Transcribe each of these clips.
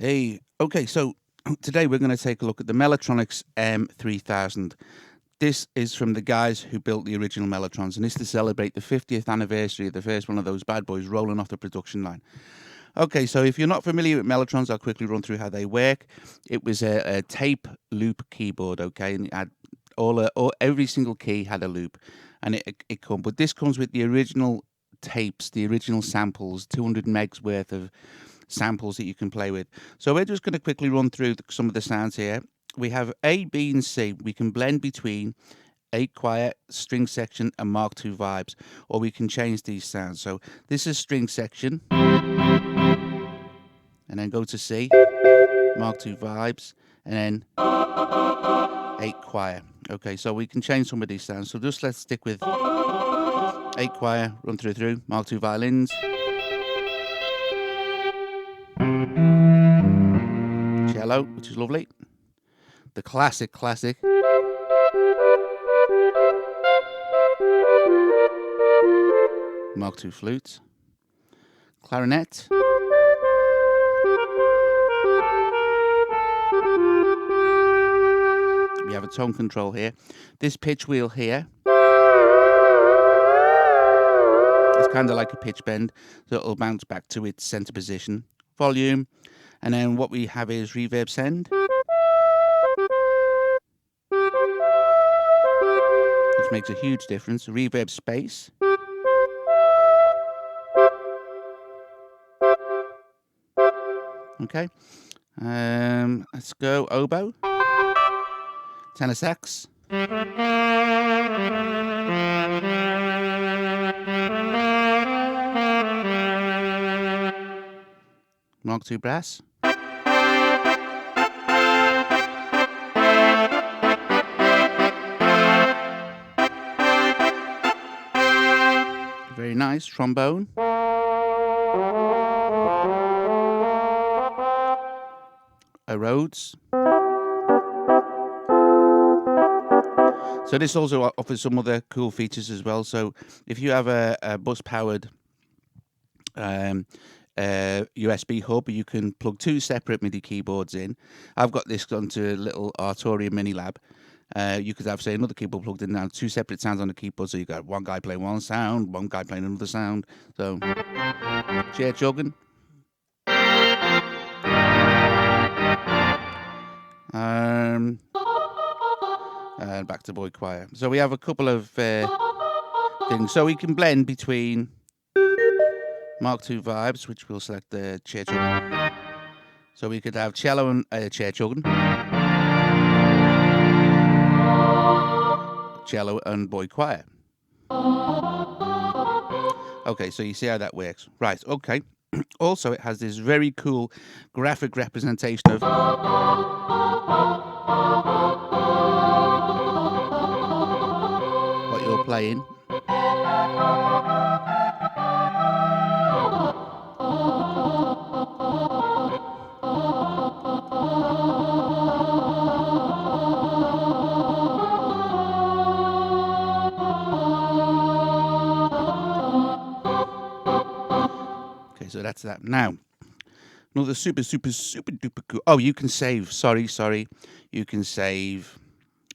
Hey, okay, so today we're going to take a look at the Mellotronics M3000. This is from the guys who built the original Mellotrons, and this to celebrate the 50th anniversary of the first one of those bad boys rolling off the production line. Okay, so if you're not familiar with Mellotrons, I'll quickly run through how they work. It was a tape loop keyboard, okay, and it had every single key had a loop, and but this comes with the original tapes, the original samples, 200 megs worth of samples that you can play with. So we're just going to quickly run through some of the sounds here. We have A, B, and C. We can blend between A quiet, string section, and Mark II vibes, or we can change these sounds. So this is string section, and then go to C, Mark II vibes, and then A quiet. Okay, so we can change some of these sounds. So just let's stick with A quiet, run through, Mark II violins, cello, which is lovely. The classic. Mark II flute, clarinet, we have a tone control here. This pitch wheel here is kind of like a pitch bend, so it'll bounce back to its center position. Volume, and then what we have is reverb send, which makes a huge difference. Reverb space, okay. Let's go oboe, tenor sax, Mark II brass, very nice, trombone, a Rhodes. So this also offers some other cool features as well. So if you have a bus-powered USB hub, you can plug two separate MIDI keyboards in. I've got this onto a little Arturia Mini Lab. You could have, say, another keyboard plugged in now, two separate sounds on the keyboard. So you've got one guy playing one sound, one guy playing another sound. So chair chugging. And back to boy choir. So we have a couple of things. So we can blend between Mark II vibes, which we'll select the chair chugging. So we could have cello and chair chugging, cello and boy choir. Okay, so you see how that works. Right, okay. Also, it has this very cool graphic representation of what you're playing. Okay, so that's that. Now, another super duper cool. Oh, you can save. Sorry. You can save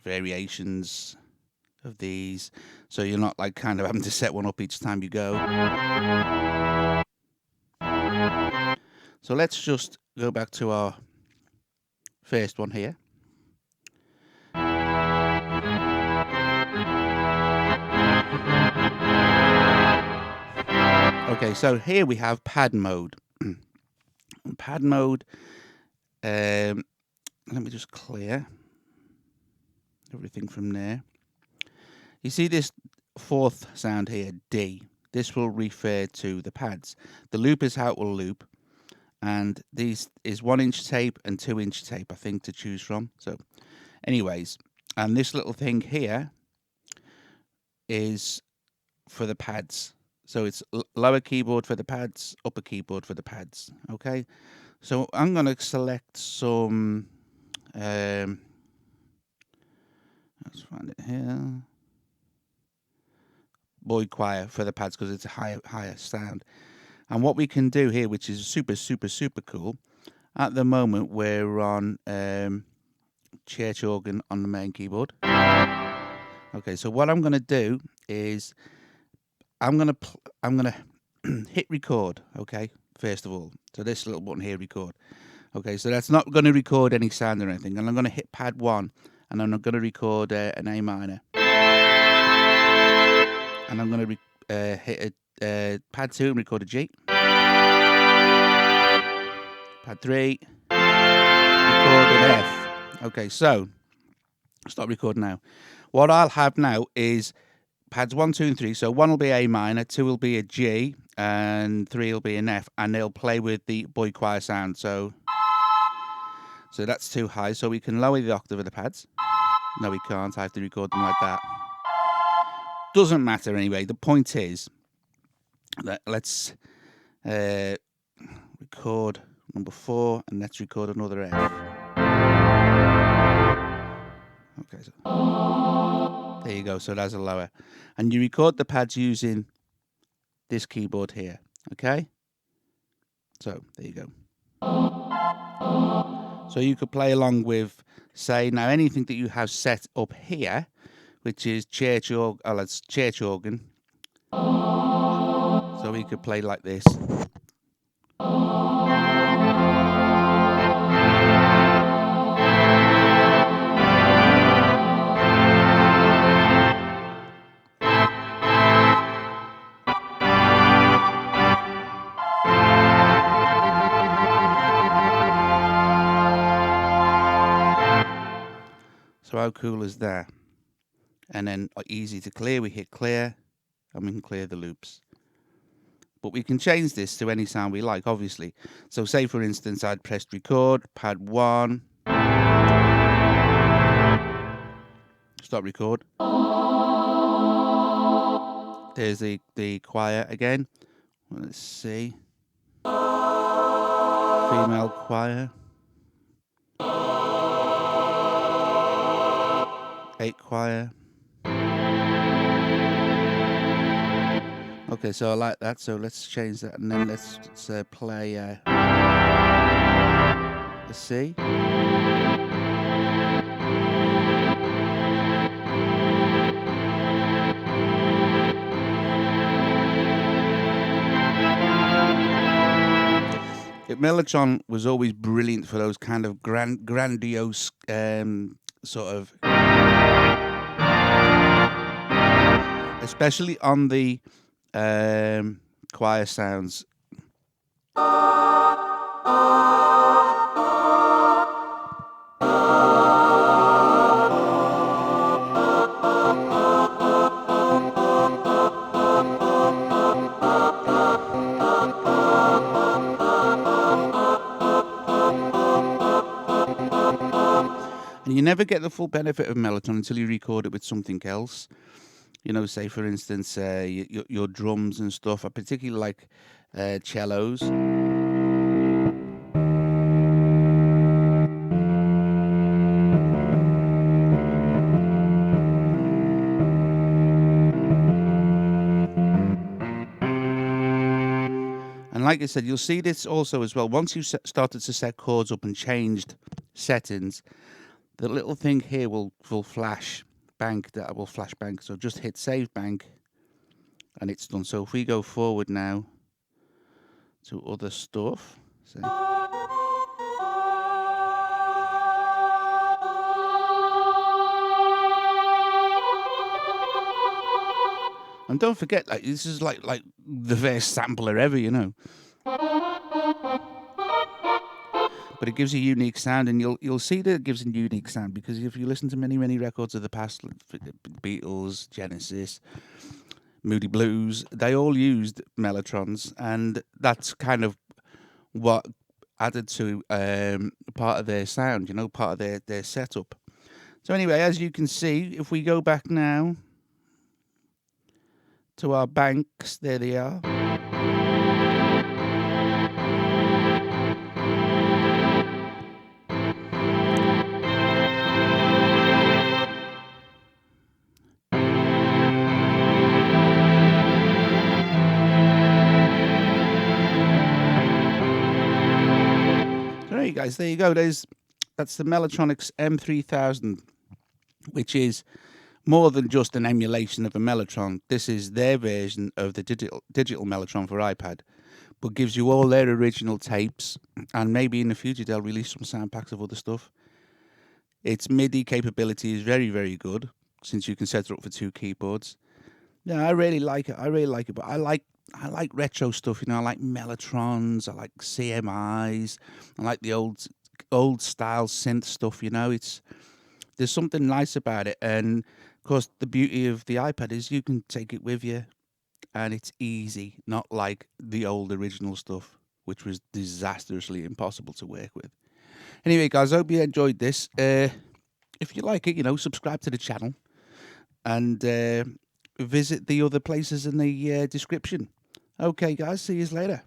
variations of these, so you're not like kind of having to set one up each time you go. So let's just go back to our first one here. Okay, so here we have pad mode. Pad mode. Let me just clear everything from there. You see this fourth sound here, D. This will refer to the pads. The loop is how it will loop. And these is 1-inch tape and 2-inch tape, I think, to choose from. So anyways, and this little thing here is for the pads. So it's lower keyboard for the pads, upper keyboard for the pads. Okay. So I'm going to select some, let's find it here. Boy choir for the pads because it's a higher sound. And what we can do here, which is super cool, At the moment, we're on church organ on the main keyboard. Okay, so what I'm going to do is I'm going to hit record, okay, first of all. So this little button here, record. Okay, so that's not going to record any sound or anything. And I'm going to hit pad 1, and I'm going to record an A minor. And I'm going to hit pad 2 and record a G. Pad 3, record an F. Okay, so stop recording now. What I'll have now is pads 1, 2, and 3. So 1 will be A minor, 2 will be a G, and 3 will be an F. And they'll play with the boy choir sound. So that's too high. So we can lower the octave of the pads. No, we can't. I have to record them like that. Doesn't matter anyway. The point is that let's record number 4, and let's record another F. Okay, so there you go. So that's a lower. And you record the pads using this keyboard here. Okay? So there you go. So you could play along with, say, now anything that you have set up here, which is church organ. Oh, that's church organ. So we could play like this. So how cool is that? And then easy to clear, we hit clear, and we can clear the loops. But we can change this to any sound we like, obviously. So say, for instance, I'd pressed record, pad 1, stop record. There's the choir again. Let's see. Female choir. 8 choir. Okay, so I like that. So let's change that, and then let's play a C. Mellotron was always brilliant for those kind of grandiose sort of, especially on the choir sounds. And you never get the full benefit of Mellotron until you record it with something else. You know, say, for instance, your drums and stuff. I particularly like cellos. And like I said, you'll see this also as well. Once you've started to set chords up and changed settings, the little thing here will flash bank. That will flash bank. So just hit save bank, and it's done. So if we go forward now to other stuff, say, and don't forget, like, this is like the first sampler ever, you know. But it gives a unique sound, and you'll see that it gives a unique sound because if you listen to many records of the past, like Beatles, Genesis, Moody Blues, they all used Mellotrons, and that's kind of what added to part of their sound, you know, part of their setup. So anyway, as you can see, if we go back now to our banks, there they are. Anyway, guys, there you go. That's the Mellotronics M3000, which is more than just an emulation of a Mellotron. This is their version of the digital Mellotron for iPad, but gives you all their original tapes, and maybe in the future they'll release some sound packs of other stuff. Its MIDI capability is very, very good, since you can set it up for 2 keyboards. Yeah, I really like it. But I like retro stuff. You know, I like Mellotrons. I like CMIs. I like the old style synth stuff. You know, there's something nice about it. And of course, the beauty of the iPad is you can take it with you, and it's easy. Not like the old original stuff, which was disastrously impossible to work with. Anyway, guys, I hope you enjoyed this. If you like it, you know, subscribe to the channel and visit the other places in the description. Okay, guys, see you later.